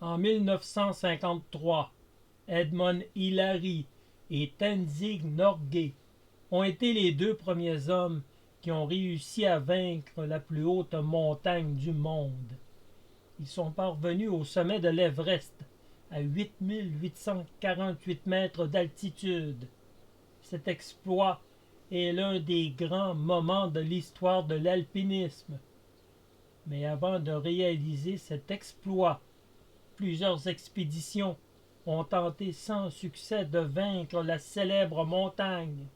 En 1953, Edmund Hillary et Tenzing Norgay ont été les deux premiers hommes qui ont réussi à vaincre la plus haute montagne du monde. Ils sont parvenus au sommet de l'Everest, à 8848 mètres d'altitude. Cet exploit est l'un des grands moments de l'histoire de l'alpinisme. Mais avant de réaliser cet exploit, plusieurs expéditions ont tenté sans succès de vaincre la célèbre montagne.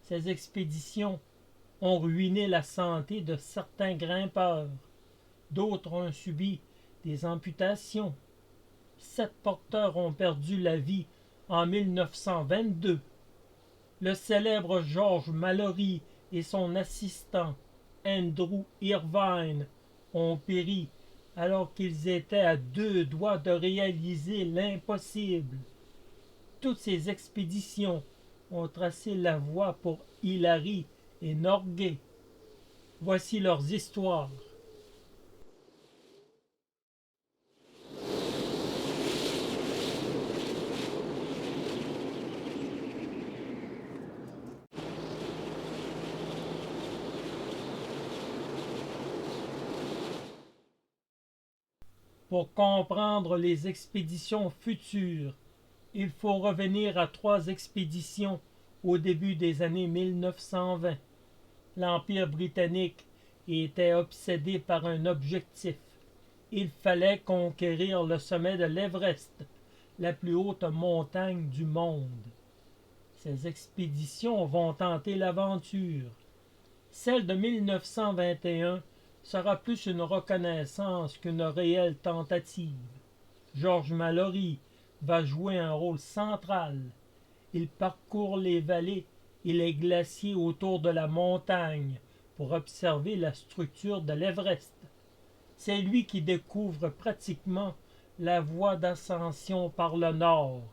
Ces expéditions ont ruiné la santé de certains grimpeurs. D'autres ont subi des amputations. 7 porteurs ont perdu la vie en 1922. Le célèbre George Mallory et son assistant Andrew Irvine ont péri alors qu'ils étaient à 2 doigts de réaliser l'impossible. Toutes ces expéditions ont tracé la voie pour Hillary et Norgay. Voici leurs histoires. Pour comprendre les expéditions futures, il faut revenir à 3 expéditions au début des années 1920. L'Empire britannique était obsédé par un objectif. Il fallait conquérir le sommet de l'Everest, la plus haute montagne du monde. Ces expéditions vont tenter l'aventure. Celle de 1921 sera plus une reconnaissance qu'une réelle tentative. George Mallory va jouer un rôle central. Il parcourt les vallées et les glaciers autour de la montagne pour observer la structure de l'Everest. C'est lui qui découvre pratiquement la voie d'ascension par le nord.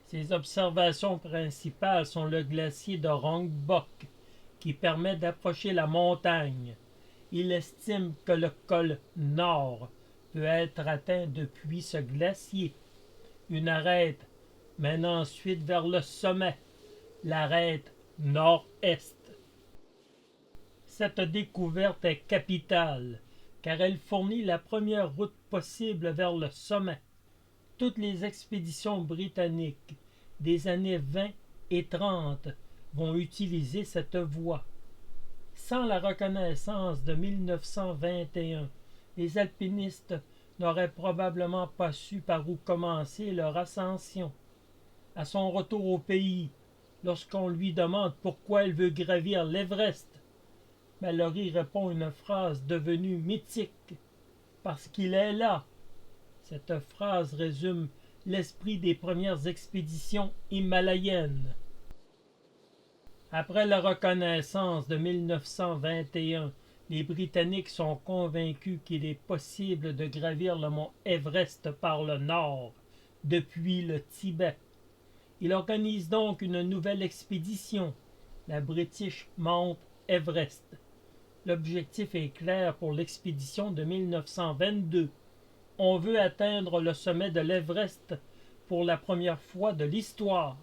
Ses observations principales sont le glacier de Rongbuk, qui permet d'approcher la montagne. Il estime que le col nord peut être atteint depuis ce glacier. Une arête mène ensuite vers le sommet, l'arête nord-est. Cette découverte est capitale, car elle fournit la première route possible vers le sommet. Toutes les expéditions britanniques des années 20 et 30 vont utiliser cette voie. Sans la reconnaissance de 1921, les alpinistes n'auraient probablement pas su par où commencer leur ascension. À son retour au pays, lorsqu'on lui demande pourquoi elle veut gravir l'Everest, Mallory répond une phrase devenue mythique. Parce qu'il est là. Cette phrase résume l'esprit des premières expéditions himalayennes. Après la reconnaissance de 1921, les Britanniques sont convaincus qu'il est possible de gravir le mont Everest par le nord, depuis le Tibet. Ils organisent donc une nouvelle expédition, la British Mount Everest. L'objectif est clair pour l'expédition de 1922. On veut atteindre le sommet de l'Everest pour la première fois de l'histoire.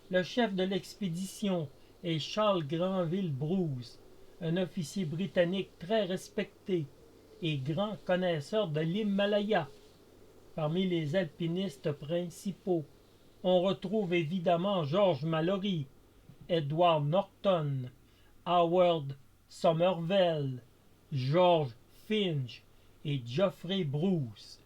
Le chef de l'expédition est Charles Granville Bruce, un officier britannique très respecté et grand connaisseur de l'Himalaya. Parmi les alpinistes principaux, on retrouve évidemment George Mallory, Edward Norton, Howard Somervell, George Finch et Geoffrey Bruce.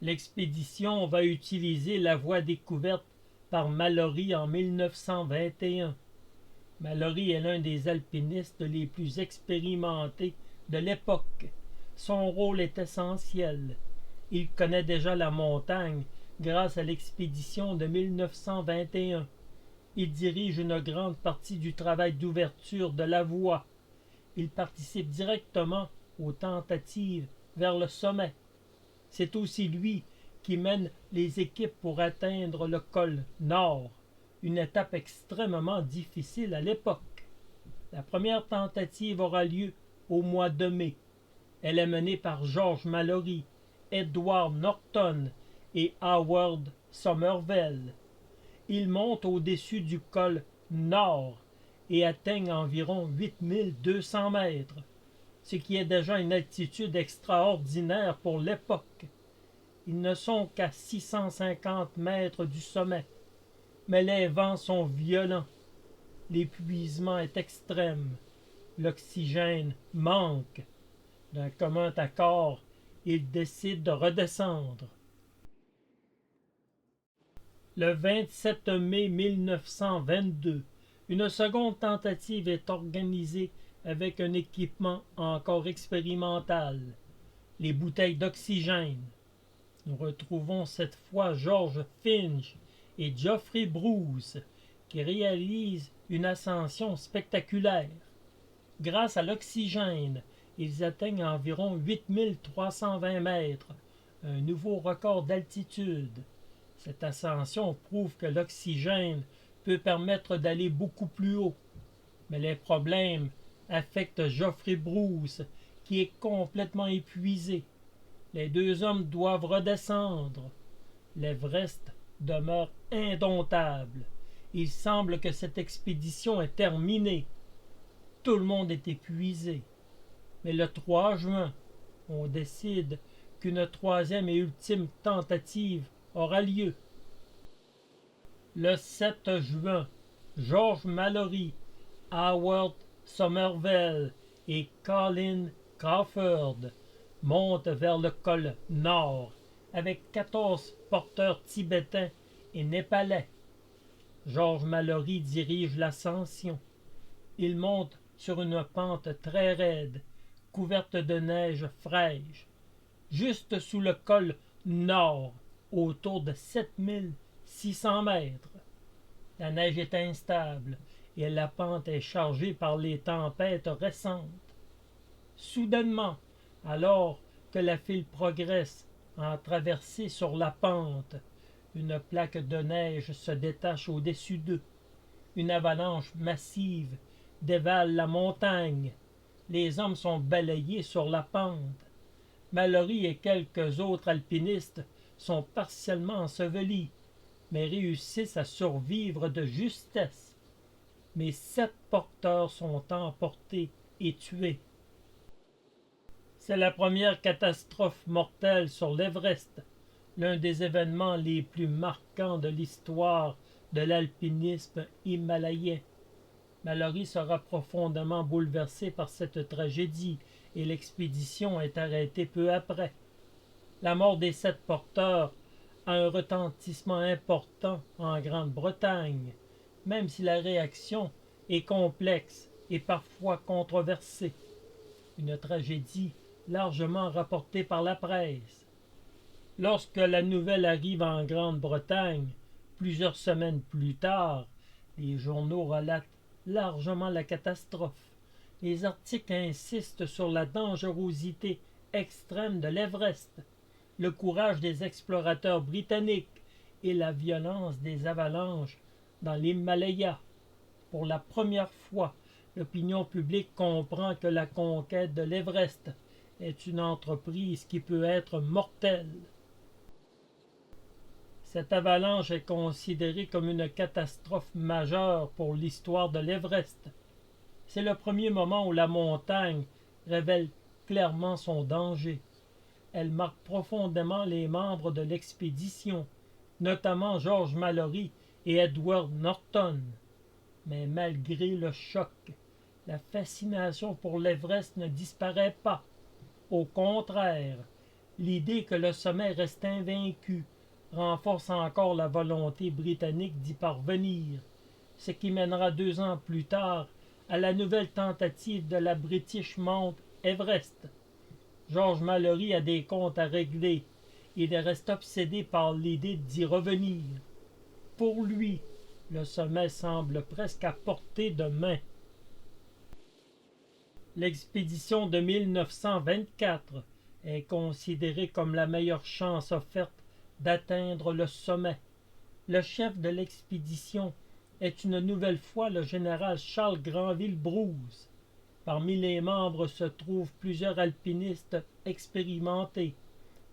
L'expédition va utiliser la voie découverte par Mallory en 1921. Mallory est l'un des alpinistes les plus expérimentés de l'époque. Son rôle est essentiel. Il connaît déjà la montagne grâce à l'expédition de 1921. Il dirige une grande partie du travail d'ouverture de la voie. Il participe directement aux tentatives vers le sommet. C'est aussi lui qui mène les équipes pour atteindre le col nord, une étape extrêmement difficile à l'époque. La première tentative aura lieu au mois de mai. Elle est menée par George Mallory Edward Norton et Howard Somervell. Ils montent au-dessus du col Nord et atteignent environ 8200 mètres, ce qui est déjà une altitude extraordinaire pour l'époque. Ils ne sont qu'à 650 mètres du sommet, mais les vents sont violents, l'épuisement est extrême, l'oxygène manque. D'un commun accord, ils décident de redescendre. Le 27 mai 1922, une seconde tentative est organisée avec un équipement encore expérimental, les bouteilles d'oxygène. Nous retrouvons cette fois George Finch et Geoffrey Bruce qui réalisent une ascension spectaculaire. Grâce à l'oxygène, ils atteignent environ 8320 mètres, un nouveau record d'altitude. Cette ascension prouve que l'oxygène peut permettre d'aller beaucoup plus haut. Mais les problèmes affectent Geoffrey Bruce, qui est complètement épuisé. Les deux hommes doivent redescendre. L'Everest demeure indomptable. Il semble que cette expédition est terminée. Tout le monde est épuisé. Mais le 3 juin, on décide qu'une troisième et ultime tentative aura lieu. Le 7 juin, George Mallory, Howard Somervell et Colin Crawford montent vers le col Nord avec 14 porteurs tibétains et népalais. George Mallory dirige l'ascension. Il monte sur une pente très raide, couverte de neige fraîche, juste sous le col Nord, autour de 7600 mètres. La neige est instable et la pente est chargée par les tempêtes récentes. Soudainement, alors que la file progresse en traversée sur la pente, une plaque de neige se détache au-dessus d'eux. Une avalanche massive dévale la montagne. Les hommes sont balayés sur la pente. Mallory et quelques autres alpinistes sont partiellement ensevelis, mais réussissent à survivre de justesse. Mais 7 porteurs sont emportés et tués. C'est la première catastrophe mortelle sur l'Everest, l'un des événements les plus marquants de l'histoire de l'alpinisme himalayen. Mallory sera profondément bouleversé par cette tragédie et l'expédition est arrêtée peu après. La mort des 7 porteurs a un retentissement important en Grande-Bretagne, même si la réaction est complexe et parfois controversée. Une tragédie largement rapportée par la presse. Lorsque la nouvelle arrive en Grande-Bretagne, plusieurs semaines plus tard, les journaux relatent largement la catastrophe. Les articles insistent sur la dangerosité extrême de l'Everest, le courage des explorateurs britanniques et la violence des avalanches dans l'Himalaya. Pour la première fois, l'opinion publique comprend que la conquête de l'Everest est une entreprise qui peut être mortelle. Cette avalanche est considérée comme une catastrophe majeure pour l'histoire de l'Everest. C'est le premier moment où la montagne révèle clairement son danger. Elle marque profondément les membres de l'expédition, notamment George Mallory et Edward Norton. Mais malgré le choc, la fascination pour l'Everest ne disparaît pas. Au contraire, l'idée que le sommet reste invaincu renforce encore la volonté britannique d'y parvenir, ce qui mènera 2 ans plus tard à la nouvelle tentative de la British Mount Everest. George Mallory a des comptes à régler. Il reste obsédé par l'idée d'y revenir. Pour lui, le sommet semble presque à portée de main. L'expédition de 1924 est considérée comme la meilleure chance offerte d'atteindre le sommet. Le chef de l'expédition est une nouvelle fois le général Charles Granville Bruce. Parmi les membres se trouvent plusieurs alpinistes expérimentés.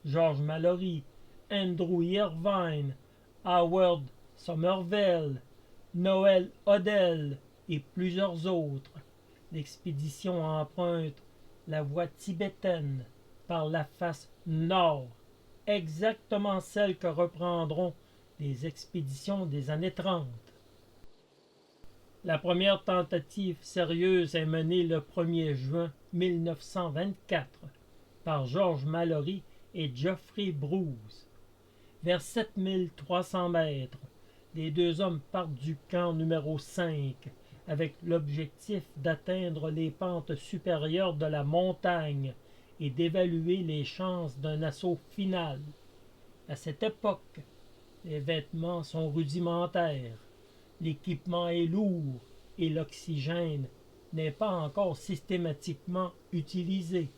George Mallory, Andrew Irvine, Howard Somervell, Noel Odell et plusieurs autres. L'expédition emprunte la voie tibétaine par la face nord, exactement celle que reprendront les expéditions des années 30. La première tentative sérieuse est menée le 1er juin 1924 par George Mallory et Geoffrey Bruce. Vers 7300 mètres, les deux hommes partent du camp numéro 5 avec l'objectif d'atteindre les pentes supérieures de la montagne et d'évaluer les chances d'un assaut final. À cette époque, les vêtements sont rudimentaires, l'équipement est lourd et l'oxygène n'est pas encore systématiquement utilisé.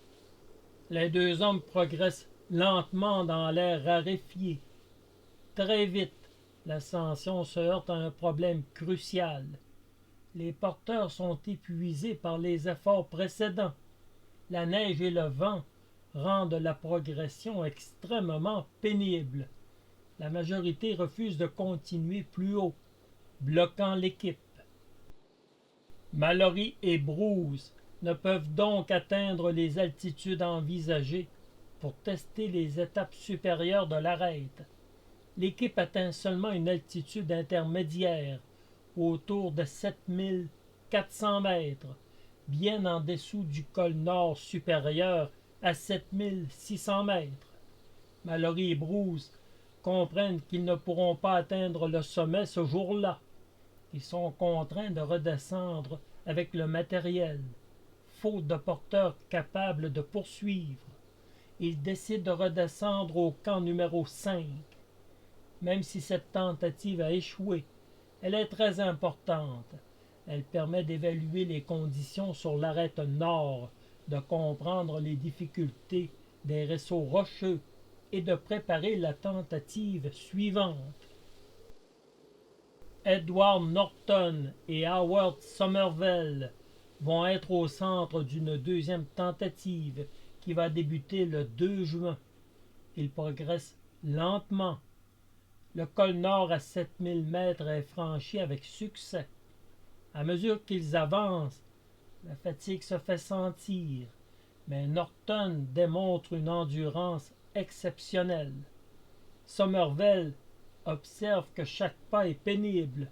Les deux hommes progressent lentement dans l'air raréfié. Très vite, l'ascension se heurte à un problème crucial. Les porteurs sont épuisés par les efforts précédents. La neige et le vent rendent la progression extrêmement pénible. La majorité refuse de continuer plus haut, bloquant l'équipe. Mallory et Bruce ne peuvent donc atteindre les altitudes envisagées pour tester les étapes supérieures de l'arête. L'équipe atteint seulement une altitude intermédiaire, autour de 7400 mètres, bien en dessous du col nord supérieur à 7600 mètres. Mallory et Bruce comprennent qu'ils ne pourront pas atteindre le sommet ce jour-là. Ils sont contraints de redescendre avec le matériel, faute de porteurs capables de poursuivre. Ils décident de redescendre au camp numéro 5. Même si cette tentative a échoué, elle est très importante. Elle permet d'évaluer les conditions sur l'arête nord, de comprendre les difficultés des réseaux rocheux et de préparer la tentative suivante. Edward Norton et Howard Somervell vont être au centre d'une deuxième tentative qui va débuter le 2 juin. Ils progressent lentement. Le col nord à 7000 mètres est franchi avec succès. À mesure qu'ils avancent, la fatigue se fait sentir, mais Norton démontre une endurance exceptionnelle. Somervell observe que chaque pas est pénible.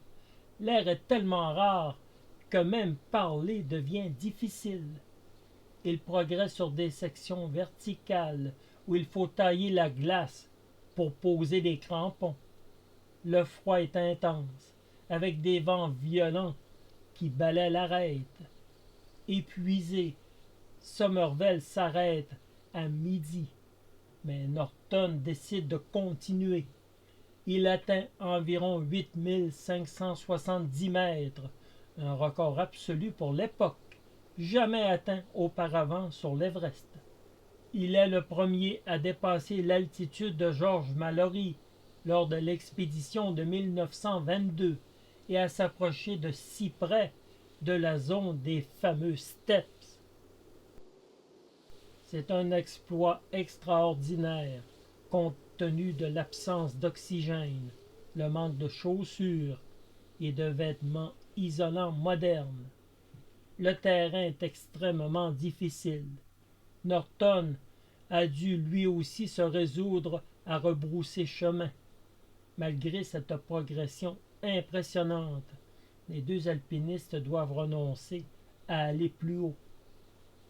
L'air est tellement rare que même parler devient difficile. Il progresse sur des sections verticales où il faut tailler la glace pour poser des crampons. Le froid est intense, avec des vents violents qui balaient l'arête. Épuisé, Somervell s'arrête à midi, mais Norton décide de continuer. Il atteint environ 8570 mètres, un record absolu pour l'époque, jamais atteint auparavant sur l'Everest. Il est le premier à dépasser l'altitude de George Mallory lors de l'expédition de 1922 et à s'approcher de si près de la zone des fameux steppes. C'est un exploit extraordinaire, compte tenu de l'absence d'oxygène, le manque de chaussures et de vêtements isolants modernes. Le terrain est extrêmement difficile. Norton a dû lui aussi se résoudre à rebrousser chemin. Malgré cette progression impressionnante, les deux alpinistes doivent renoncer à aller plus haut.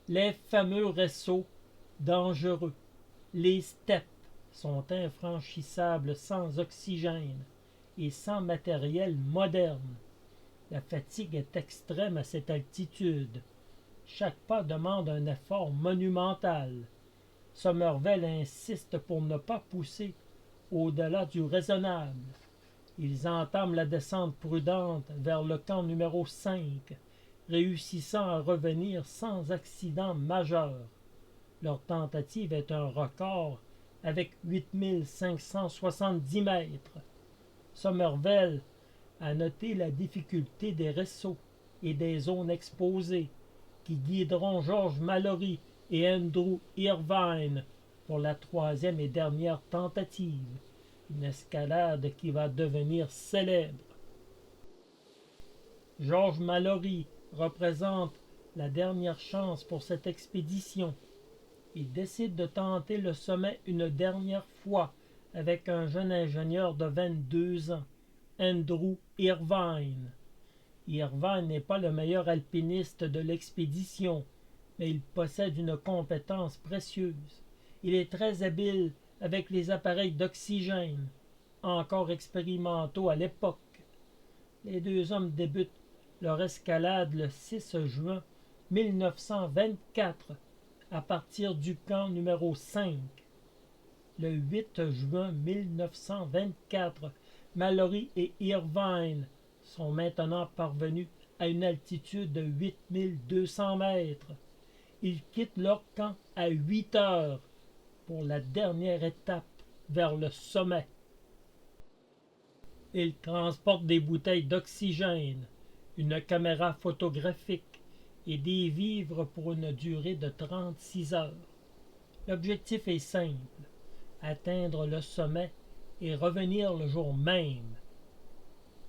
Les fameux réseaux dangereux, les steppes, sont infranchissables sans oxygène et sans matériel moderne. La fatigue est extrême à cette altitude. Chaque pas demande un effort monumental. Somervell insiste pour ne pas pousser au-delà du raisonnable. Ils entament la descente prudente vers le camp numéro 5, réussissant à revenir sans accident majeur. Leur tentative est un record avec 8570 mètres. Somervell a noté la difficulté des réseaux et des zones exposées qui guideront George Mallory et Andrew Irvine pour la troisième et dernière tentative, une escalade qui va devenir célèbre. George Mallory représente la dernière chance pour cette expédition. Il décide de tenter le sommet une dernière fois avec un jeune ingénieur de 22 ans, Andrew Irvine. Irvine n'est pas le meilleur alpiniste de l'expédition, mais il possède une compétence précieuse. Il est très habile avec les appareils d'oxygène, encore expérimentaux à l'époque. Les deux hommes débutent leur escalade le 6 juin 1924 à partir du camp numéro 5. Le 8 juin 1924, Mallory et Irvine sont maintenant parvenus à une altitude de 8200 mètres. Ils quittent leur camp à 8 heures pour la dernière étape vers le sommet. Ils transportent des bouteilles d'oxygène, une caméra photographique et des vivres pour une durée de 36 heures. L'objectif est simple, atteindre le sommet et revenir le jour même.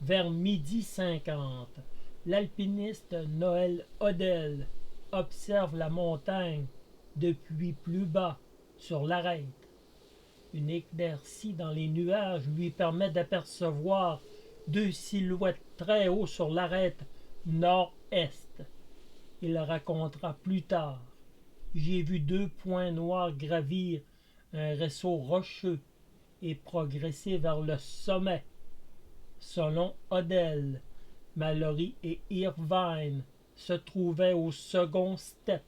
Vers 12h50, l'alpiniste Noël Odell observe la montagne depuis plus bas sur l'arête. Une éclaircie dans les nuages lui permet d'apercevoir deux silhouettes très haut sur l'arête nord-est. Il racontera plus tard: j'ai vu deux points noirs gravir un réseau rocheux et progresser vers le sommet. Selon Odell, Mallory et Irvine se trouvaient au second step,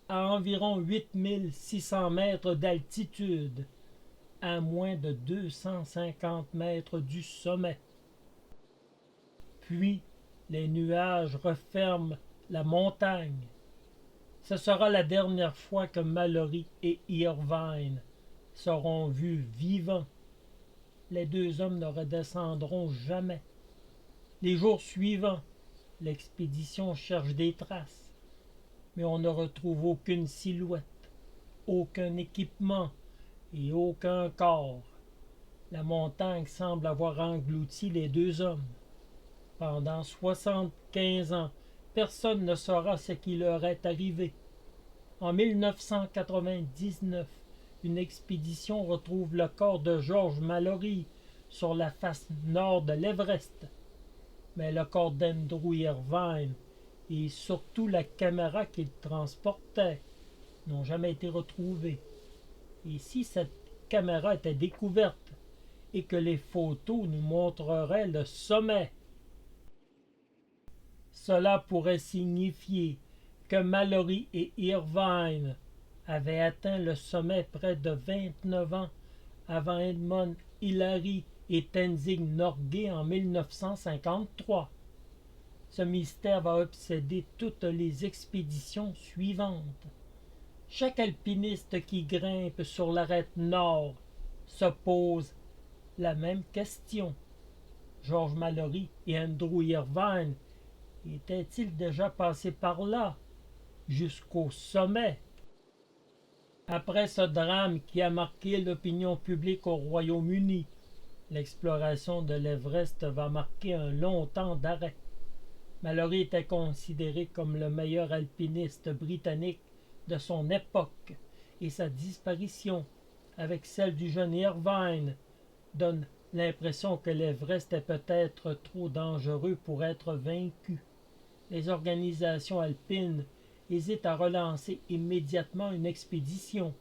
à environ 8600 mètres d'altitude, à moins de 250 mètres du sommet. Puis, les nuages referment la montagne. Ce sera la dernière fois que Mallory et Irvine seront vus vivants. Les deux hommes ne redescendront jamais. Les jours suivants, l'expédition cherche des traces, mais on ne retrouve aucune silhouette, aucun équipement et aucun corps. La montagne semble avoir englouti les deux hommes. Pendant 75 ans, personne ne saura ce qui leur est arrivé. En 1999, une expédition retrouve le corps de George Mallory sur la face nord de l'Everest. Mais le corps d'Andrew Irvine et surtout la caméra qu'il transportait n'ont jamais été retrouvés. Et si cette caméra était découverte et que les photos nous montreraient le sommet, cela pourrait signifier que Mallory et Irvine avaient atteint le sommet près de 29 ans avant Edmund Hillary et Tenzing Norgay en 1953. Ce mystère va obséder toutes les expéditions suivantes. Chaque alpiniste qui grimpe sur l'arête nord se pose la même question. George Mallory et Andrew Irvine étaient-ils déjà passés par là, jusqu'au sommet? Après ce drame qui a marqué l'opinion publique au Royaume-Uni, l'exploration de l'Everest va marquer un long temps d'arrêt. Mallory était considéré comme le meilleur alpiniste britannique de son époque, et sa disparition, avec celle du jeune Irvine, donne l'impression que l'Everest est peut-être trop dangereux pour être vaincu. Les organisations alpines hésitent à relancer immédiatement une expédition.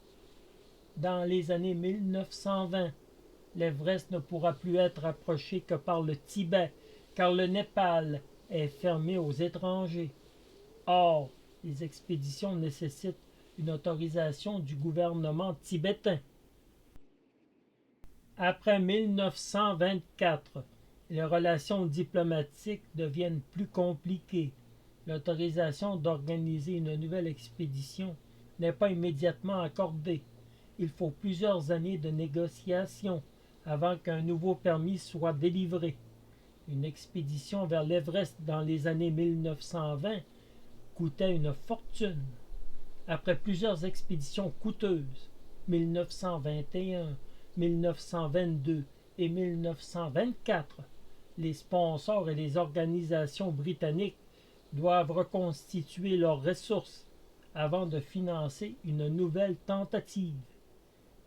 Dans les années 1920, l'Everest ne pourra plus être approché que par le Tibet, car le Népal est fermé aux étrangers. Or, les expéditions nécessitent une autorisation du gouvernement tibétain. Après 1924, les relations diplomatiques deviennent plus compliquées. L'autorisation d'organiser une nouvelle expédition n'est pas immédiatement accordée. Il faut plusieurs années de négociations avant qu'un nouveau permis soit délivré. Une expédition vers l'Everest dans les années 1920 coûtait une fortune. Après plusieurs expéditions coûteuses, 1921, 1922 et 1924, les sponsors et les organisations britanniques doivent reconstituer leurs ressources avant de financer une nouvelle tentative.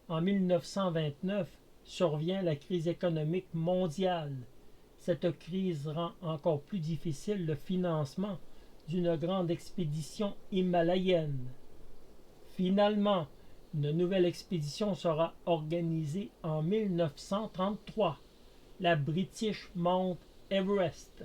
En 1929 survient la crise économique mondiale. Cette crise rend encore plus difficile le financement d'une grande expédition himalayenne. Finalement, une nouvelle expédition sera organisée en 1933, la British Mount Everest.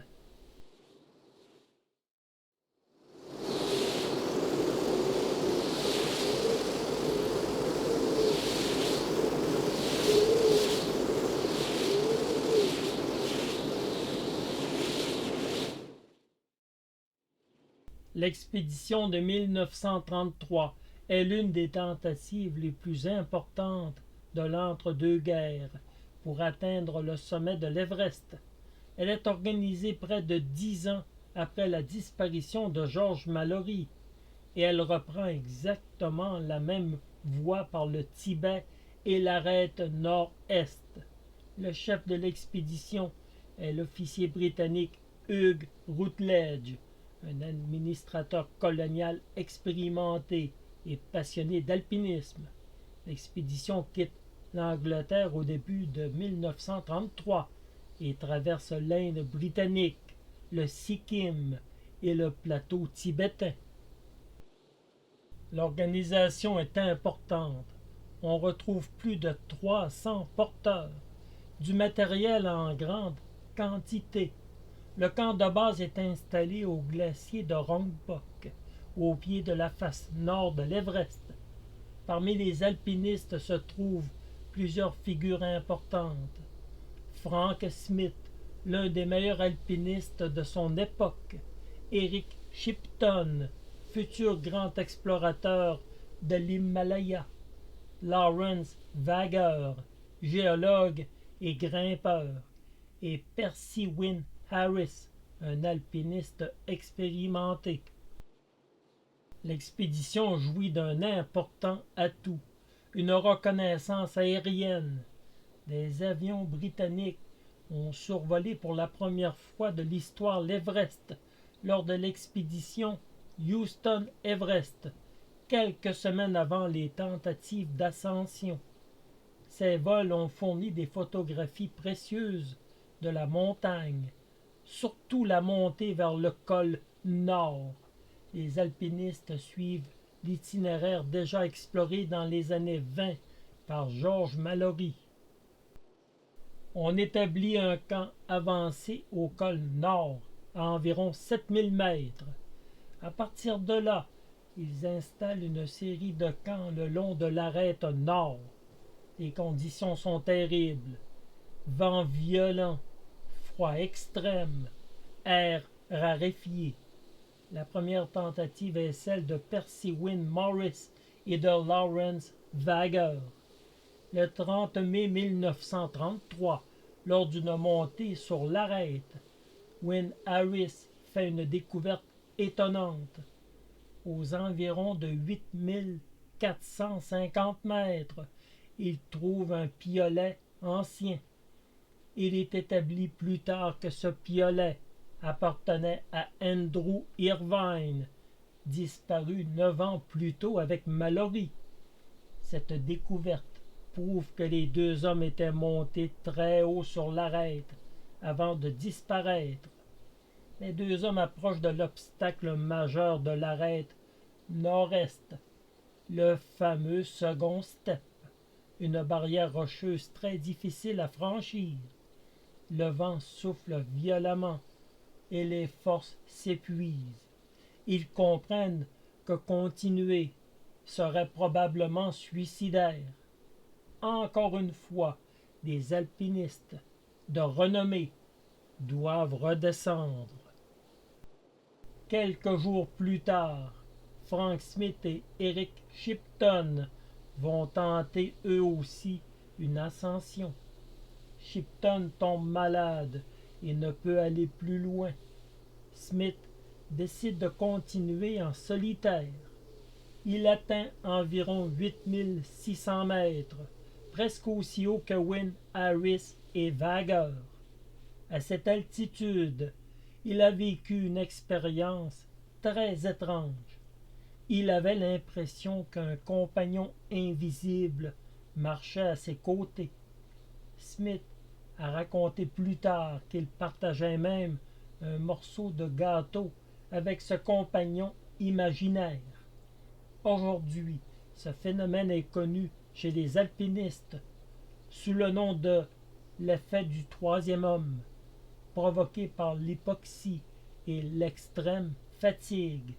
L'expédition de 1933 est l'une des tentatives les plus importantes de l'entre-deux-guerres pour atteindre le sommet de l'Everest. Elle est organisée près de 10 ans après la disparition de George Mallory et elle reprend exactement la même voie par le Tibet et l'arête nord-est. Le chef de l'expédition est l'officier britannique Hugh Routledge, un administrateur colonial expérimenté et passionné d'alpinisme. L'expédition quitte l'Angleterre au début de 1933 et traverse l'Inde britannique, le Sikkim et le plateau tibétain. L'organisation est importante. On retrouve plus de 300 porteurs, du matériel en grande quantité. Le camp de base est installé au glacier de Rongbuk, au pied de la face nord de l'Everest. Parmi les alpinistes se trouvent plusieurs figures importantes. Frank Smith, l'un des meilleurs alpinistes de son époque. Eric Shipton, futur grand explorateur de l'Himalaya. Lawrence Wager, géologue et grimpeur. Et Percy Wynne Harris, un alpiniste expérimenté. L'expédition jouit d'un important atout, une reconnaissance aérienne. Des avions britanniques ont survolé pour la première fois de l'histoire l'Everest lors de l'expédition Houston-Everest, quelques semaines avant les tentatives d'ascension. Ces vols ont fourni des photographies précieuses de la montagne, surtout la montée vers le col nord. Les alpinistes suivent l'itinéraire déjà exploré dans les années 20 par George Mallory. On établit un camp avancé au col nord, à environ 7000 mètres. À partir de là, ils installent une série de camps le long de l'arête nord. Les conditions sont terribles. Vent violent, froid extrême, air raréfié. La première tentative est celle de Percy Wynne Morris et de Lawrence Wager. Le 30 mai 1933, lors d'une montée sur l'arête, Wynne Harris fait une découverte étonnante. Aux environs de 8450 mètres, il trouve un piolet ancien. Il est établi plus tard que ce piolet appartenait à Andrew Irvine, disparu 9 ans plus tôt avec Mallory. Cette découverte prouve que les deux hommes étaient montés très haut sur l'arête avant de disparaître. Les deux hommes approchent de l'obstacle majeur de l'arête nord-est, le fameux second step, une barrière rocheuse très difficile à franchir. Le vent souffle violemment et les forces s'épuisent. Ils comprennent que continuer serait probablement suicidaire. Encore une fois, des alpinistes de renommée doivent redescendre. Quelques jours plus tard, Frank Smith et Eric Shipton vont tenter eux aussi une ascension. Shipton tombe malade et ne peut aller plus loin. Smith décide de continuer en solitaire. Il atteint environ 8600 mètres, presque aussi haut que Wynne, Harris et Wager. À cette altitude, il a vécu une expérience très étrange. Il avait l'impression qu'un compagnon invisible marchait à ses côtés. Smith a raconté plus tard qu'il partageait même un morceau de gâteau avec ce compagnon imaginaire. Aujourd'hui, ce phénomène est connu chez les alpinistes sous le nom de l'effet du troisième homme, provoqué par l'hypoxie et l'extrême fatigue.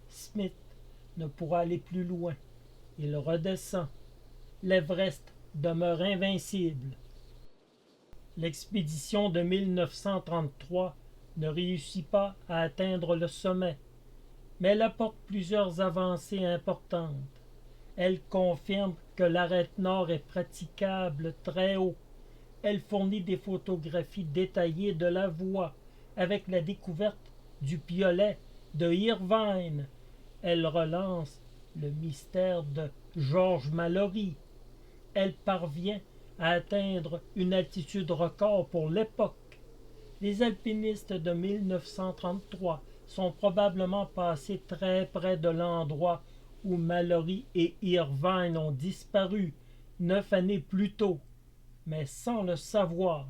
Smith ne pourra aller plus loin. Il redescend. L'Everest demeure invincible. L'expédition de 1933 ne réussit pas à atteindre le sommet, mais elle apporte plusieurs avancées importantes. Elle confirme que l'arête nord est praticable très haut. Elle fournit des photographies détaillées de la voie avec la découverte du piolet de Irvine. Elle relance le mystère de George Mallory. Elle parvient à atteindre une altitude record pour l'époque. Les alpinistes de 1933 sont probablement passés très près de l'endroit où Mallory et Irvine ont disparu 9 années plus tôt, mais sans le savoir.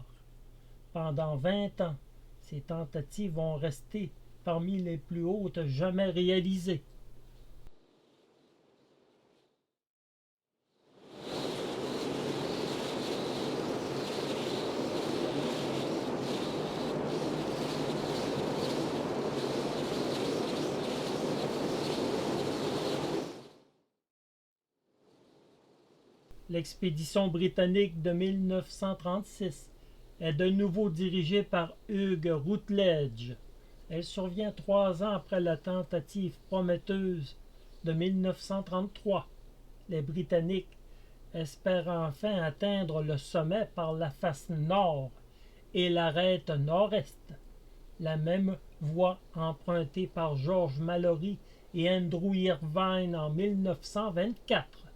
Pendant 20 ans, ces tentatives vont rester parmi les plus hautes jamais réalisées. L'expédition britannique de 1936 est de nouveau dirigée par Hugh Routledge. Elle survient 3 ans après la tentative prometteuse de 1933. Les Britanniques espèrent enfin atteindre le sommet par la face nord et l'arête nord-est, la même voie empruntée par George Mallory et Andrew Irvine en 1924.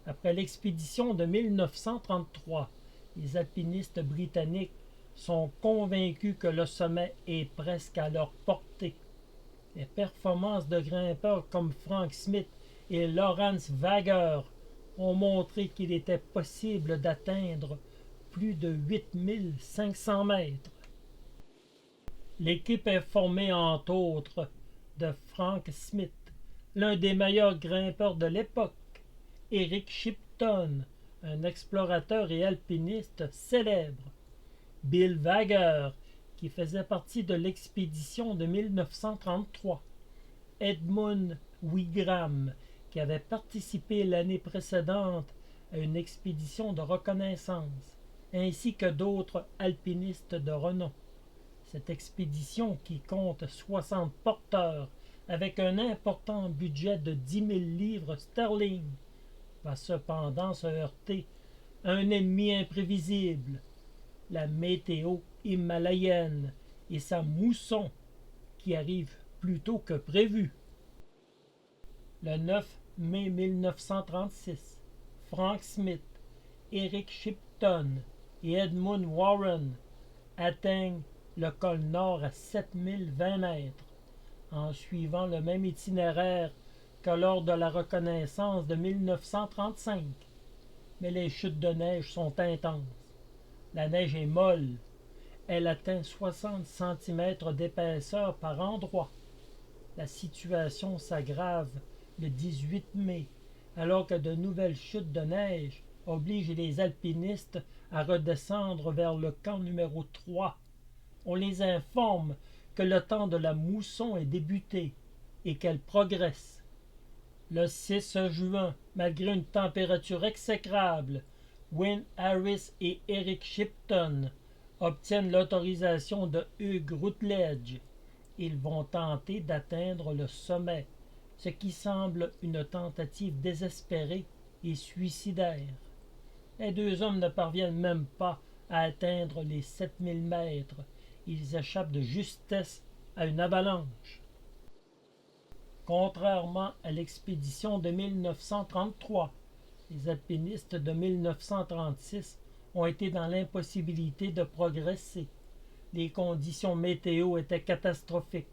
Après l'expédition de 1933, les alpinistes britanniques sont convaincus que le sommet est presque à leur portée. Les performances de grimpeurs comme Frank Smith et Lawrence Wager ont montré qu'il était possible d'atteindre plus de 8500 mètres. L'équipe est formée entre autres de Frank Smith, l'un des meilleurs grimpeurs de l'époque, Eric Shipton, un explorateur et alpiniste célèbre, Bill Wager, qui faisait partie de l'expédition de 1933, Edmund Wigram, qui avait participé l'année précédente à une expédition de reconnaissance, ainsi que d'autres alpinistes de renom. Cette expédition, qui compte 60 porteurs avec un important budget de 10 000 livres sterling, va cependant se heurter à un ennemi imprévisible, la météo himalayenne et sa mousson, qui arrive plus tôt que prévu. Le 9 mai 1936, Frank Smith, Eric Shipton et Edmund Warren atteignent le col nord à 7020 mètres, en suivant le même itinéraire que lors de la reconnaissance de 1935. Mais les chutes de neige sont intenses. La neige est molle. Elle atteint 60 cm d'épaisseur par endroit. La situation s'aggrave le 18 mai, alors que de nouvelles chutes de neige obligent les alpinistes à redescendre vers le camp numéro 3. On les informe que le temps de la mousson est débuté et qu'elle progresse. Le 6 juin, malgré une température exécrable, Wynne Harris et Eric Shipton obtiennent l'autorisation de Hugh Routledge. Ils vont tenter d'atteindre le sommet, ce qui semble une tentative désespérée et suicidaire. Les deux hommes ne parviennent même pas à atteindre les 7000 mètres. Ils échappent de justesse à une avalanche. Contrairement à l'expédition de 1933, les alpinistes de 1936 ont été dans l'impossibilité de progresser. Les conditions météo étaient catastrophiques.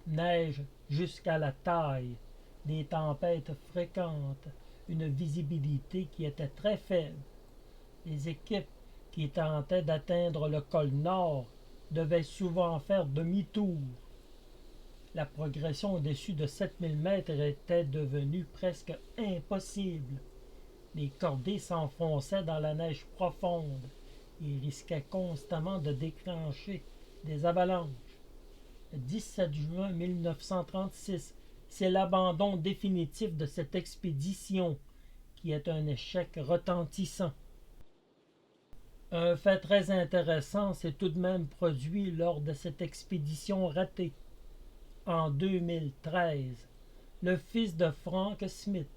Neige jusqu'à la taille, des tempêtes fréquentes, une visibilité qui était très faible. Les équipes qui tentaient d'atteindre le col nord devaient souvent faire demi-tour. La progression au-dessus de 7000 mètres était devenue presque impossible. Les cordées s'enfonçaient dans la neige profonde et risquaient constamment de déclencher des avalanches. Le 17 juin 1936, c'est l'abandon définitif de cette expédition qui est un échec retentissant. Un fait très intéressant s'est tout de même produit lors de cette expédition ratée. En 2013, le fils de Frank Smith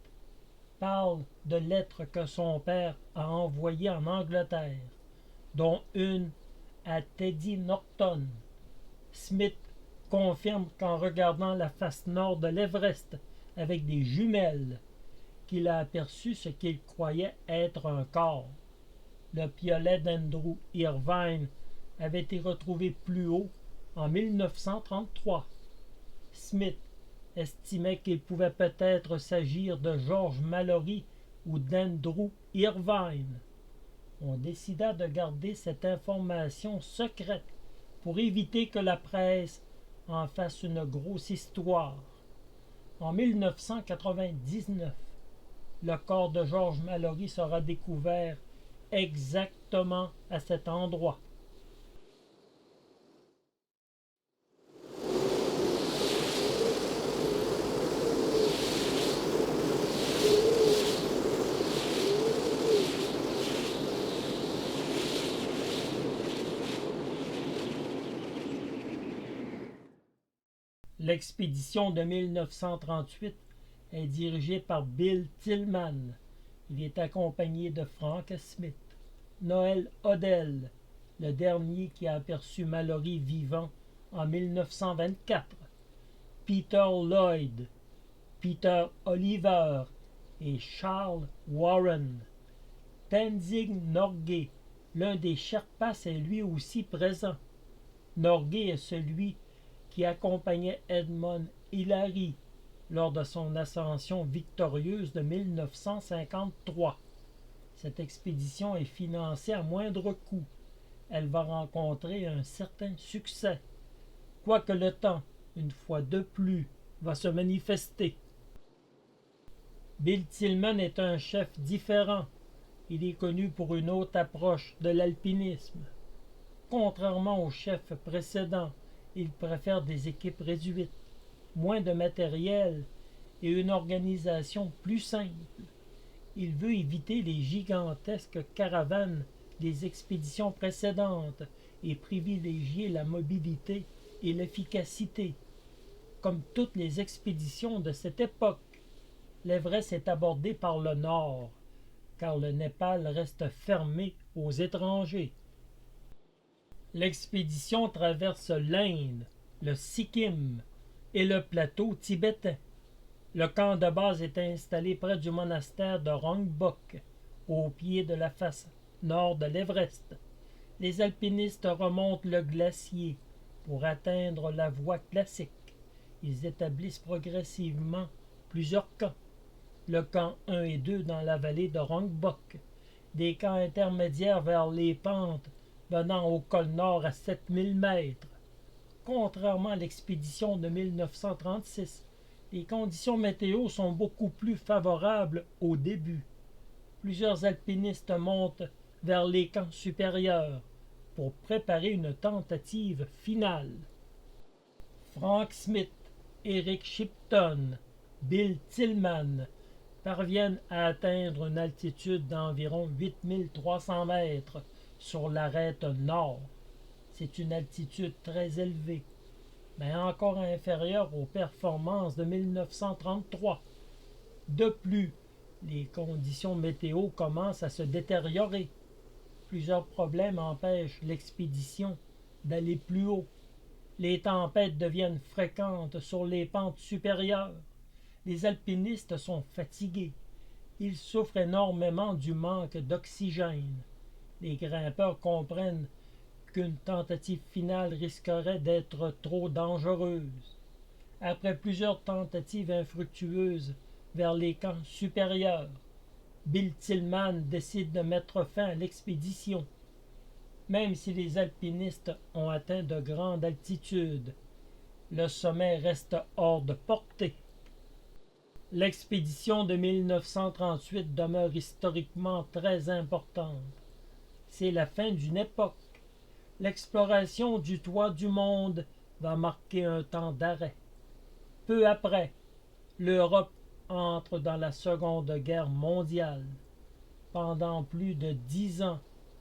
parle de lettres que son père a envoyées en Angleterre, dont une à Teddy Norton. Smith confirme qu'en regardant la face nord de l'Everest avec des jumelles, qu'il a aperçu ce qu'il croyait être un corps. Le piolet d'Andrew Irvine avait été retrouvé plus haut en 1933. Smith estimait qu'il pouvait peut-être s'agir de George Mallory ou d'Andrew Irvine. On décida de garder cette information secrète pour éviter que la presse en fasse une grosse histoire. En 1999, le corps de George Mallory sera découvert exactement à cet endroit. L'expédition de 1938 est dirigée par Bill Tillman. Il est accompagné de Frank Smith, Noel Odell, le dernier qui a aperçu Mallory vivant en 1924, Peter Lloyd, Peter Oliver et Charles Warren. Tenzing Norgay, l'un des Sherpas, est lui aussi présent. Norgay est celui qui accompagnait Edmund Hillary lors de son ascension victorieuse de 1953. Cette expédition est financée à moindre coût. Elle va rencontrer un certain succès, quoique le temps, une fois de plus, va se manifester. Bill Tillman est un chef différent. Il est connu pour une haute approche de l'alpinisme. Contrairement au chef précédent, il préfère des équipes réduites, moins de matériel et une organisation plus simple. Il veut éviter les gigantesques caravanes des expéditions précédentes et privilégier la mobilité et l'efficacité. Comme toutes les expéditions de cette époque, l'Everest est abordé par le nord, car le Népal reste fermé aux étrangers. L'expédition traverse l'Inde, le Sikkim et le plateau tibétain. Le camp de base est installé près du monastère de Rongbuk, au pied de la face nord de l'Everest. Les alpinistes remontent le glacier pour atteindre la voie classique. Ils établissent progressivement plusieurs camps. Le camp 1 et 2 dans la vallée de Rongbuk, des camps intermédiaires vers les pentes venant au col nord à 7000 mètres. Contrairement à l'expédition de 1936, les conditions météo sont beaucoup plus favorables au début. Plusieurs alpinistes montent vers les camps supérieurs pour préparer une tentative finale. Frank Smith, Eric Shipton, Bill Tillman parviennent à atteindre une altitude d'environ 8300 mètres sur l'arête nord. C'est une altitude très élevée, mais encore inférieure aux performances de 1933. De plus, les conditions météo commencent à se détériorer. Plusieurs problèmes empêchent l'expédition d'aller plus haut. Les tempêtes deviennent fréquentes sur les pentes supérieures. Les alpinistes sont fatigués. Ils souffrent énormément du manque d'oxygène. Les grimpeurs comprennent qu'une tentative finale risquerait d'être trop dangereuse. Après plusieurs tentatives infructueuses vers les camps supérieurs, Bill Tillman décide de mettre fin à l'expédition. Même si les alpinistes ont atteint de grandes altitudes, le sommet reste hors de portée. L'expédition de 1938 demeure historiquement très importante. C'est la fin d'une époque. L'exploration du toit du monde va marquer un temps d'arrêt. Peu après, l'Europe entre dans la Seconde Guerre mondiale. Pendant plus de 10 ans,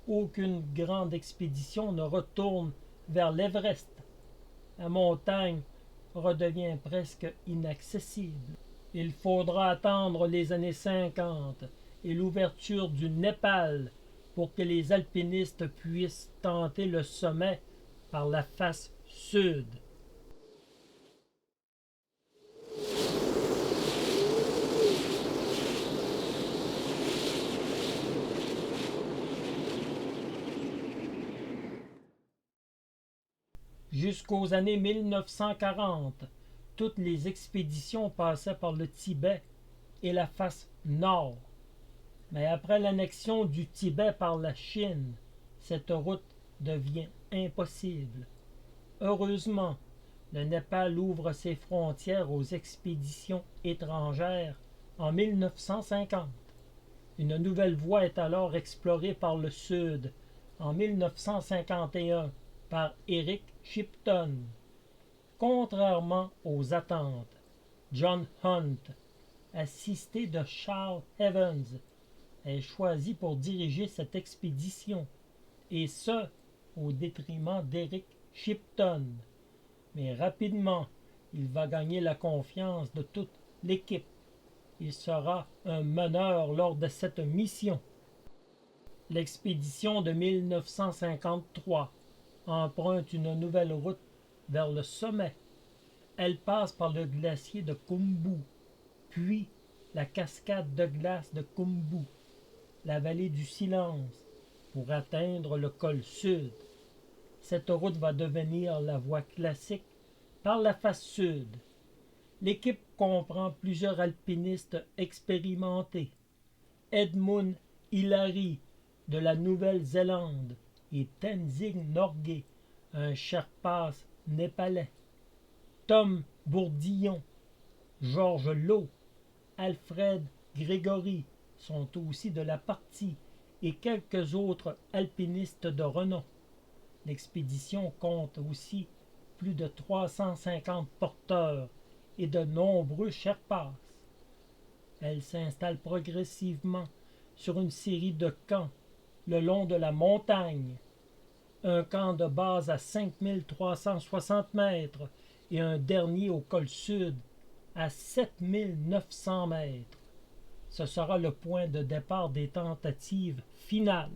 aucune grande expédition ne retourne vers l'Everest. La montagne redevient presque inaccessible. Il faudra attendre les années 50 et l'ouverture du Népal pour que les alpinistes puissent tenter le sommet par la face sud. Jusqu'aux années 1940, toutes les expéditions passaient par le Tibet et la face nord. Mais après l'annexion du Tibet par la Chine, cette route devient impossible. Heureusement, le Népal ouvre ses frontières aux expéditions étrangères en 1950. Une nouvelle voie est alors explorée par le sud en 1951 par Eric Shipton. Contrairement aux attentes, John Hunt, assisté de Charles Evans, est choisi pour diriger cette expédition, et ce, au détriment d'Eric Shipton. Mais rapidement, il va gagner la confiance de toute l'équipe. Il sera un meneur lors de cette mission. L'expédition de 1953 emprunte une nouvelle route vers le sommet. Elle passe par le glacier de Khumbu, puis la cascade de glace de Khumbu, la vallée du silence, pour atteindre le col sud. Cette route va devenir la voie classique par la face sud. L'équipe comprend plusieurs alpinistes expérimentés. Edmund Hillary de la Nouvelle-Zélande et Tenzing Norgay, un Sherpa népalais. Tom Bourdillon, Georges Lowe, Alfred Grégory sont aussi de la partie et quelques autres alpinistes de renom. L'expédition compte aussi plus de 350 porteurs et de nombreux Sherpas. Elle s'installe progressivement sur une série de camps le long de la montagne. Un camp de base à 5360 mètres et un dernier au col sud à 7900 mètres. Ce sera le point de départ des tentatives finales.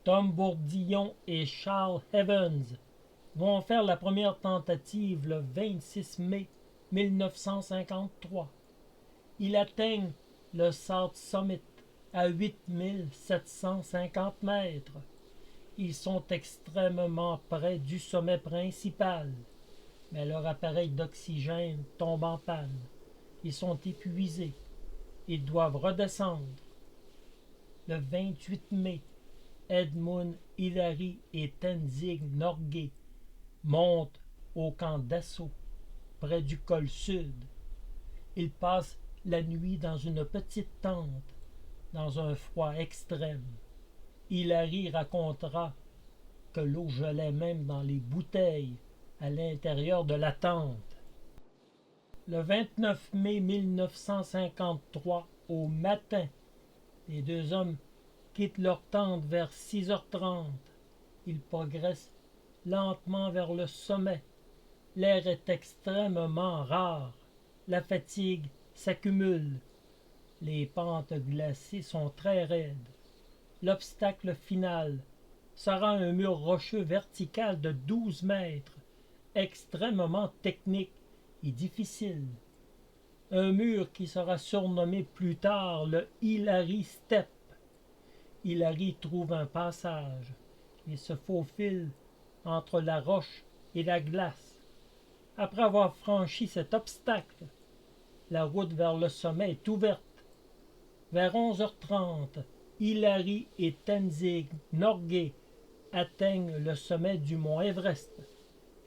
Tom Bourdillon et Charles Evans vont faire la première tentative le 26 mai 1953. Ils atteignent le South Summit à 8750 mètres. Ils sont extrêmement près du sommet principal, mais leur appareil d'oxygène tombe en panne. Ils sont épuisés. Ils doivent redescendre. Le 28 mai, Edmund Hillary et Tenzing Norgay montent au camp d'assaut, près du col sud. Ils passent la nuit dans une petite tente, dans un froid extrême. Hillary racontera que l'eau gelait même dans les bouteilles à l'intérieur de la tente. Le 29 mai 1953, au matin, les deux hommes quittent leur tente vers 6h30. Ils progressent lentement vers le sommet. L'air est extrêmement rare. La fatigue s'accumule. Les pentes glacées sont très raides. L'obstacle final sera un mur rocheux vertical de 12 mètres, extrêmement technique et difficile. Un mur qui sera surnommé plus tard le Hillary Step. Hillary trouve un passage et se faufile entre la roche et la glace. Après avoir franchi cet obstacle, la route vers le sommet est ouverte. Vers 11h30, Hillary et Tenzing Norgay atteignent le sommet du mont Everest.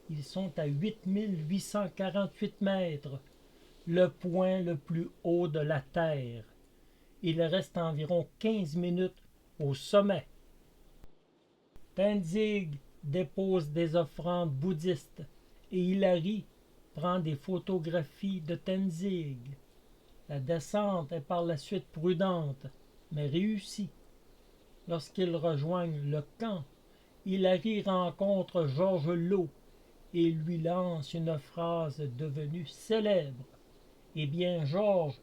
Ils sont à 8848 mètres, le point le plus haut de la Terre. Il reste environ 15 minutes au sommet. Tenzing dépose des offrandes bouddhistes et Hillary prend des photographies de Tenzing. La descente est par la suite prudente, mais réussie. Lorsqu'ils rejoignent le camp, Hillary rencontre Georges Low et lui lance une phrase devenue célèbre. « Eh bien, Georges,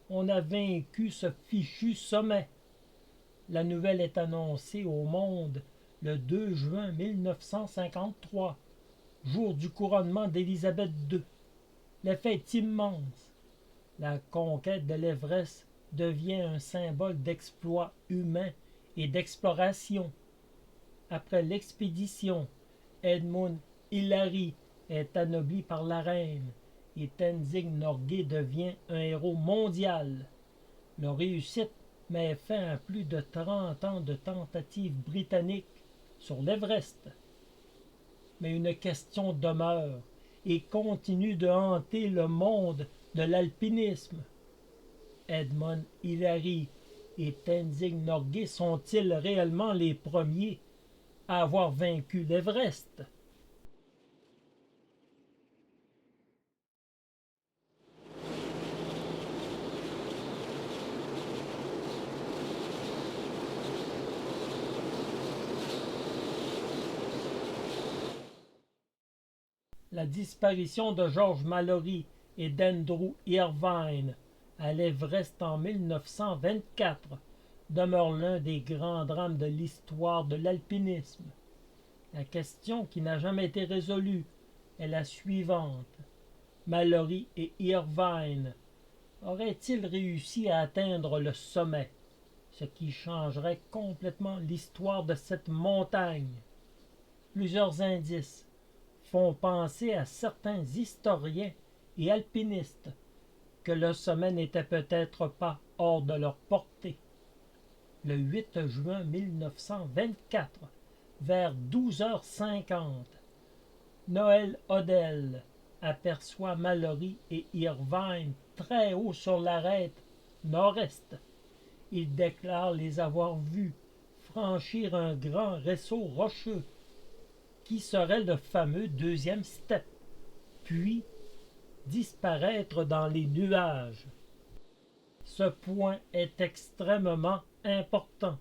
on a vaincu ce fichu sommet. » La nouvelle est annoncée au monde le 2 juin 1953, jour du couronnement d'Élisabeth II. L'effet est immense. La conquête de l'Everest devient un symbole d'exploit humain et d'exploration. Après l'expédition, Edmund Hillary est anobli par la reine et Tenzing Norgay devient un héros mondial. Leur réussite met fin à plus de 30 ans de tentatives britanniques sur l'Everest. Mais une question demeure et continue de hanter le monde de l'alpinisme. Edmund Hillary et Tenzing Norgay sont-ils réellement les premiers à avoir vaincu l'Everest? La disparition de George Mallory et d'Andrew Irvine à l'Everest en 1924 demeure l'un des grands drames de l'histoire de l'alpinisme. La question qui n'a jamais été résolue est la suivante. Mallory et Irvine auraient-ils réussi à atteindre le sommet, ce qui changerait complètement l'histoire de cette montagne? Plusieurs indices font penser à certains historiens et alpinistes que le sommet n'était peut-être pas hors de leur portée. Le 8 juin 1924, vers 12h50, Noel Odell aperçoit Mallory et Irvine très haut sur l'arête nord-est. Il déclare les avoir vus franchir un grand réseau rocheux qui serait le fameux deuxième step, puis disparaître dans les nuages. Ce point est extrêmement important.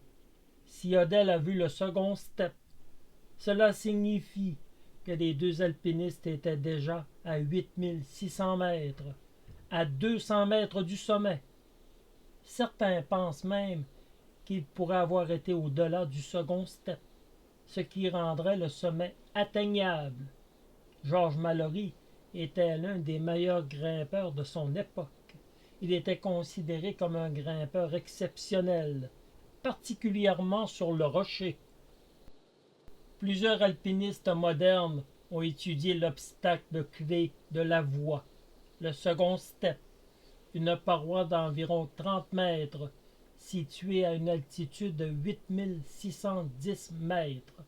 Si Odell a vu le second step, cela signifie que les deux alpinistes étaient déjà à 8600 mètres, à 200 mètres du sommet. Certains pensent même qu'ils pourraient avoir été au-delà du second step, ce qui rendrait le sommet atteignable. George Mallory était l'un des meilleurs grimpeurs de son époque. Il était considéré comme un grimpeur exceptionnel, particulièrement sur le rocher. Plusieurs alpinistes modernes ont étudié l'obstacle clé de la voie, le second step, une paroi d'environ 30 mètres, située à une altitude de 8610 mètres.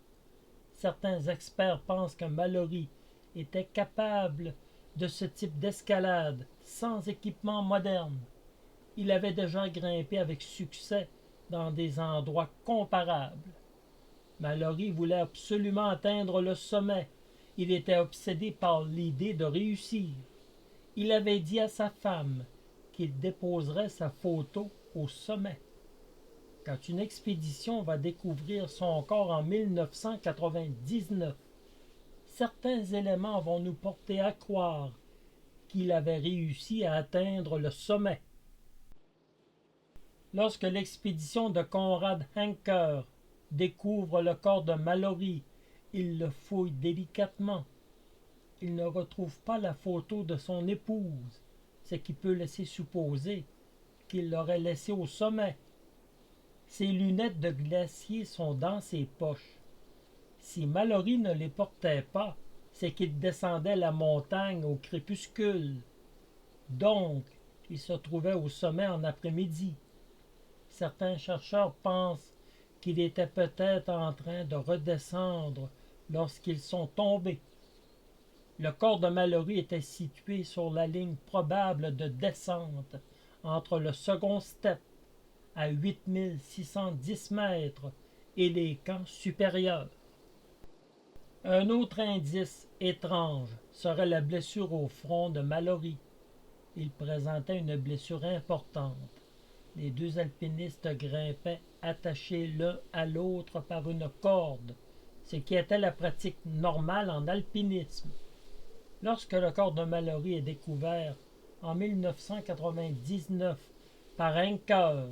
Certains experts pensent que Mallory était capable de ce type d'escalade sans équipement moderne. Il avait déjà grimpé avec succès dans des endroits comparables. Mallory voulait absolument atteindre le sommet. Il était obsédé par l'idée de réussir. Il avait dit à sa femme qu'il déposerait sa photo au sommet. Quand une expédition va découvrir son corps en 1999, certains éléments vont nous porter à croire qu'il avait réussi à atteindre le sommet. Lorsque l'expédition de Conrad Anker découvre le corps de Mallory. Il le fouille délicatement. Il ne retrouve pas la photo de son épouse, ce qui peut laisser supposer qu'il l'aurait laissée au sommet. Ses lunettes de glacier sont dans ses poches. Si Mallory ne les portait pas, c'est qu'il descendait la montagne au crépuscule. Donc, il se trouvait au sommet en après-midi. Certains chercheurs pensent qu'il était peut-être en train de redescendre lorsqu'ils sont tombés. Le corps de Mallory était situé sur la ligne probable de descente entre le second step à 8610 mètres et les camps supérieurs. Un autre indice étrange serait la blessure au front de Mallory. Il présentait une blessure importante. Les deux alpinistes grimpaient attachés l'un à l'autre par une corde, ce qui était la pratique normale en alpinisme. Lorsque le corps de Mallory est découvert en 1999 par Anchor,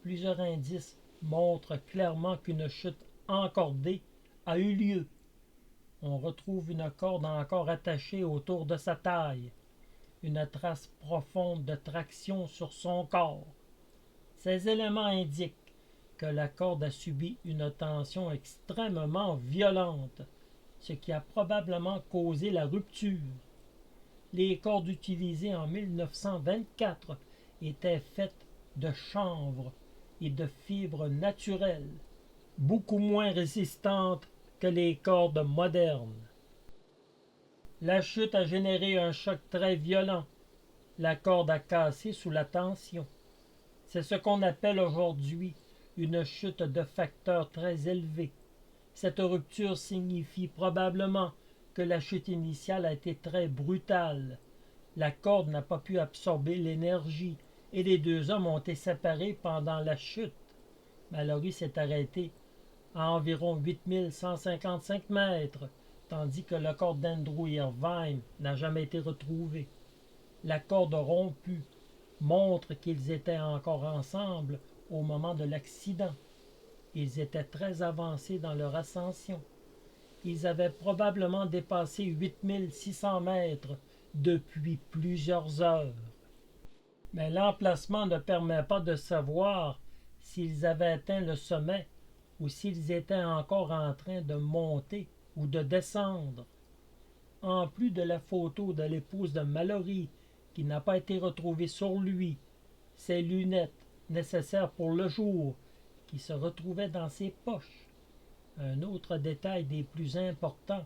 plusieurs indices montrent clairement qu'une chute encordée a eu lieu. On retrouve une corde encore attachée autour de sa taille, une trace profonde de traction sur son corps. Ces éléments indiquent que la corde a subi une tension extrêmement violente, ce qui a probablement causé la rupture. Les cordes utilisées en 1924 étaient faites de chanvre et de fibres naturelles, beaucoup moins résistantes que les cordes modernes. La chute a généré un choc très violent. La corde a cassé sous la tension. C'est ce qu'on appelle aujourd'hui une chute de facteur très élevé. Cette rupture signifie probablement que la chute initiale a été très brutale. La corde n'a pas pu absorber l'énergie et les deux hommes ont été séparés pendant la chute. Mallory s'est arrêté à environ 8155 mètres, tandis que le corps d'Andrew Irvine n'a jamais été retrouvé. La corde rompue montre qu'ils étaient encore ensemble au moment de l'accident. Ils étaient très avancés dans leur ascension. Ils avaient probablement dépassé 8600 mètres depuis plusieurs heures. Mais l'emplacement ne permet pas de savoir s'ils avaient atteint le sommet ou s'ils étaient encore en train de monter ou de descendre. En plus de la photo de l'épouse de Mallory qui n'a pas été retrouvée sur lui, ses lunettes nécessaires pour le jour qui se retrouvaient dans ses poches. Un autre détail des plus importants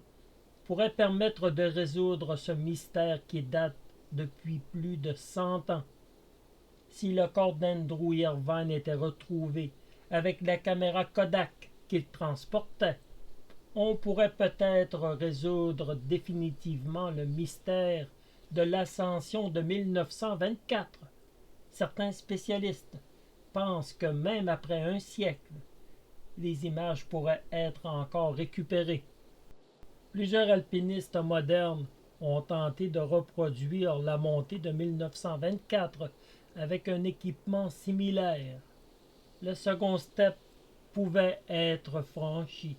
pourrait permettre de résoudre ce mystère qui date depuis plus de 100 ans. Si le corps d'Andrew Irvine était retrouvé avec la caméra Kodak qu'il transportait, on pourrait peut-être résoudre définitivement le mystère de l'ascension de 1924. Certains spécialistes pensent que même après un siècle, les images pourraient être encore récupérées. Plusieurs alpinistes modernes ont tenté de reproduire la montée de 1924 avec un équipement similaire. Le second step pouvait être franchi.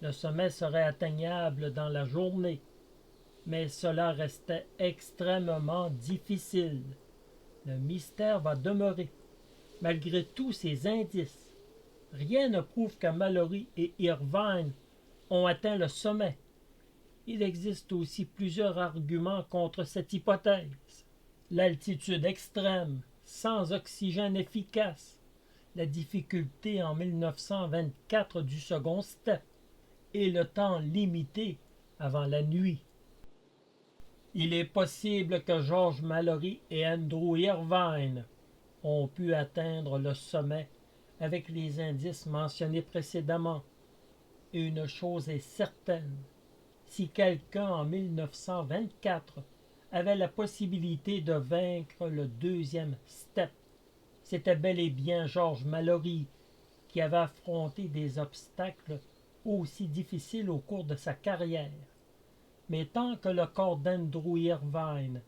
Le sommet serait atteignable dans la journée, mais cela restait extrêmement difficile. Le mystère va demeurer, malgré tous ces indices. Rien ne prouve que Mallory et Irvine ont atteint le sommet. Il existe aussi plusieurs arguments contre cette hypothèse. L'altitude extrême, sans oxygène efficace, la difficulté en 1924 du second step et le temps limité avant la nuit. Il est possible que George Mallory et Andrew Irvine ont pu atteindre le sommet avec les indices mentionnés précédemment. Et une chose est certaine, si quelqu'un en 1924 avait la possibilité de vaincre le deuxième step, c'était bel et bien George Mallory qui avait affronté des obstacles aussi difficiles au cours de sa carrière. Mais tant que le corps d'Andrew Irvine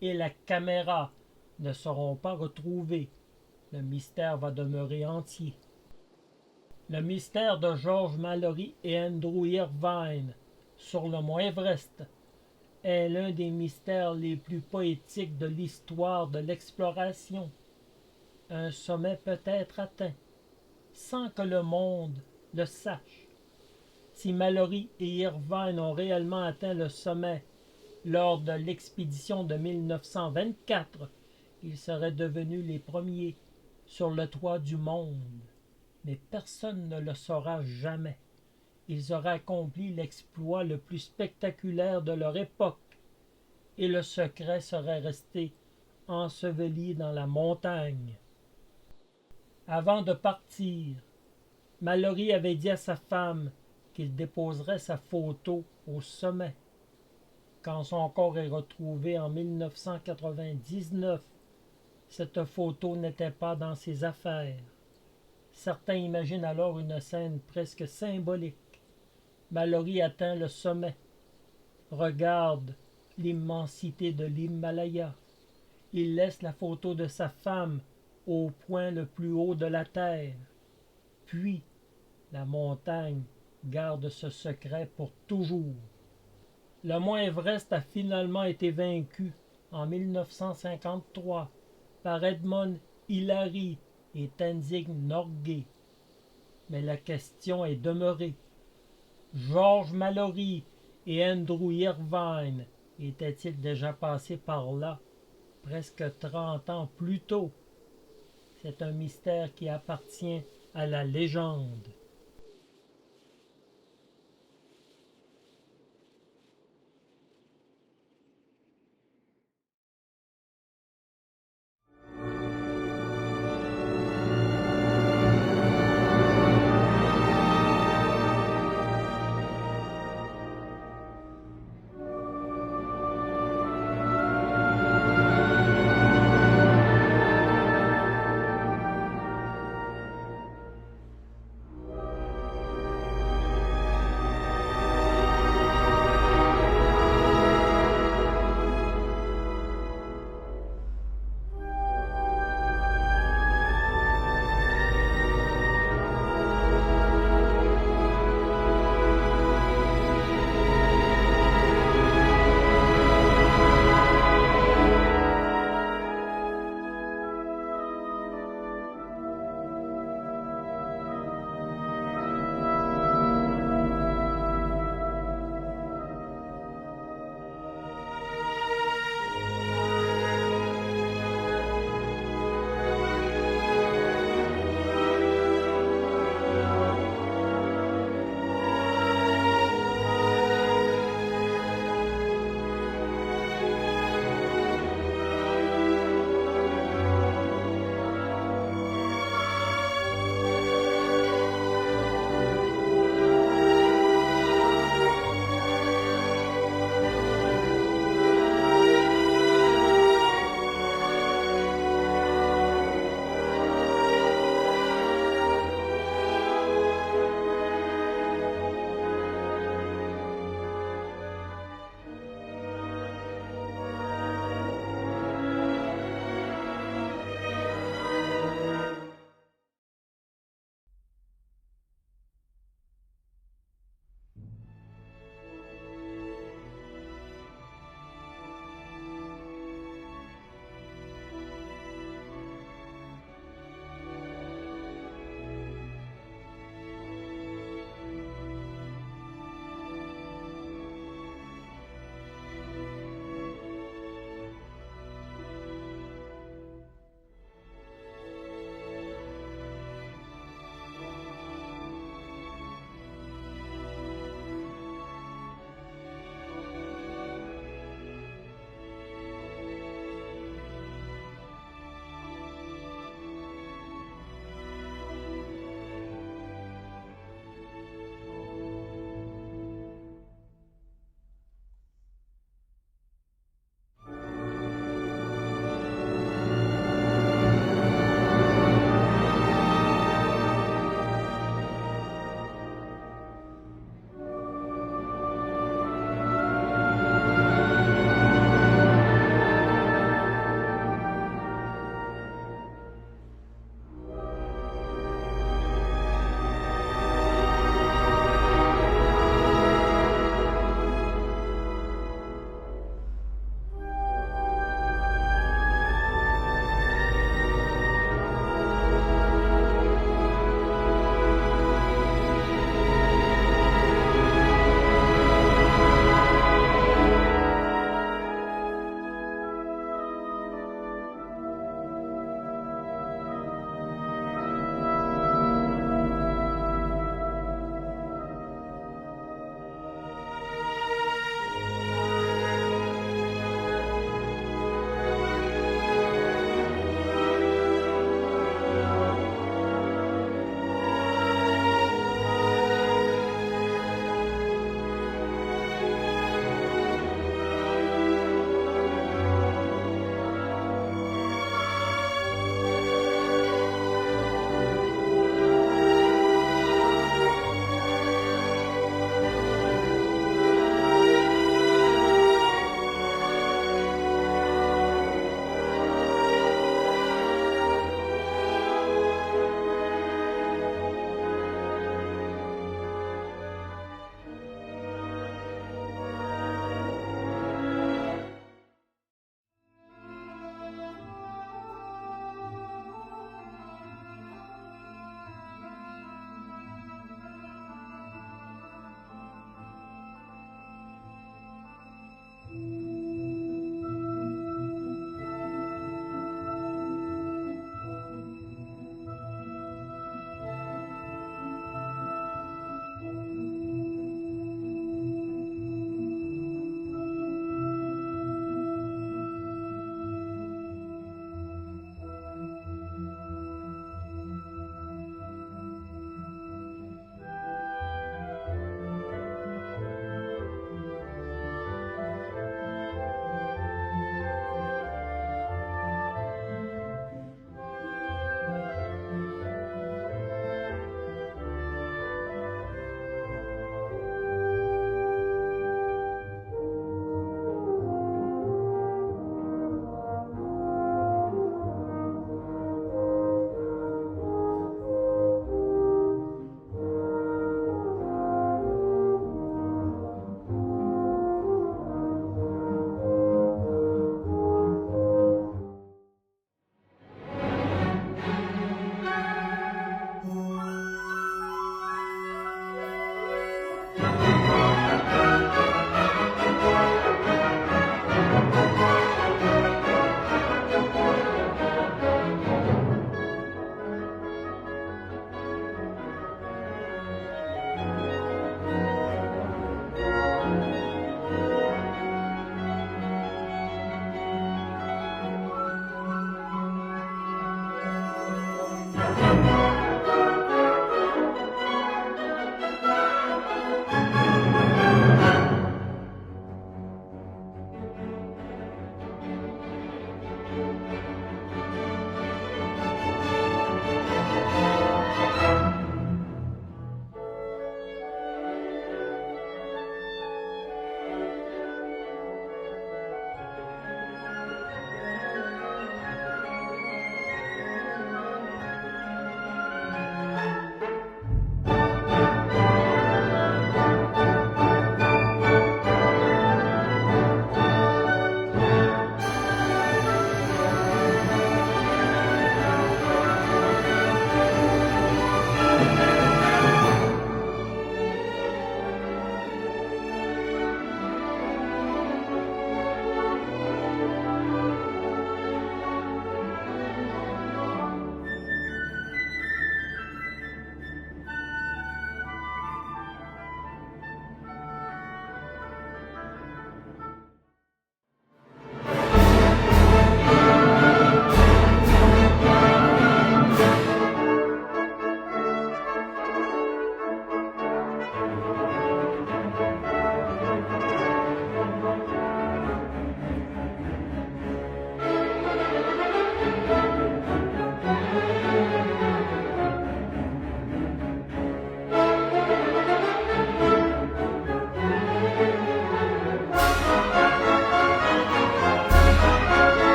et la caméra ne seront pas retrouvés, le mystère va demeurer entier. Le mystère de George Mallory et Andrew Irvine sur le mont Everest est l'un des mystères les plus poétiques de l'histoire de l'exploration. Un sommet peut être atteint sans que le monde le sache. Si Mallory et Irvine ont réellement atteint le sommet lors de l'expédition de 1924, ils seraient devenus les premiers sur le toit du monde. Mais personne ne le saura jamais. Ils auraient accompli l'exploit le plus spectaculaire de leur époque, et le secret serait resté enseveli dans la montagne. Avant de partir, Mallory avait dit à sa femme qu'il déposerait sa photo au sommet. Quand son corps est retrouvé en 1999, cette photo n'était pas dans ses affaires. Certains imaginent alors une scène presque symbolique. Mallory atteint le sommet, regarde l'immensité de l'Himalaya. Il laisse la photo de sa femme au point le plus haut de la terre. Puis, la montagne garde ce secret pour toujours. Le mont Everest a finalement été vaincu en 1953 par Edmund Hillary et Tenzing Norgay. Mais la question est demeurée. George Mallory et Andrew Irvine étaient-ils déjà passés par là presque 30 ans plus tôt? C'est un mystère qui appartient à la légende.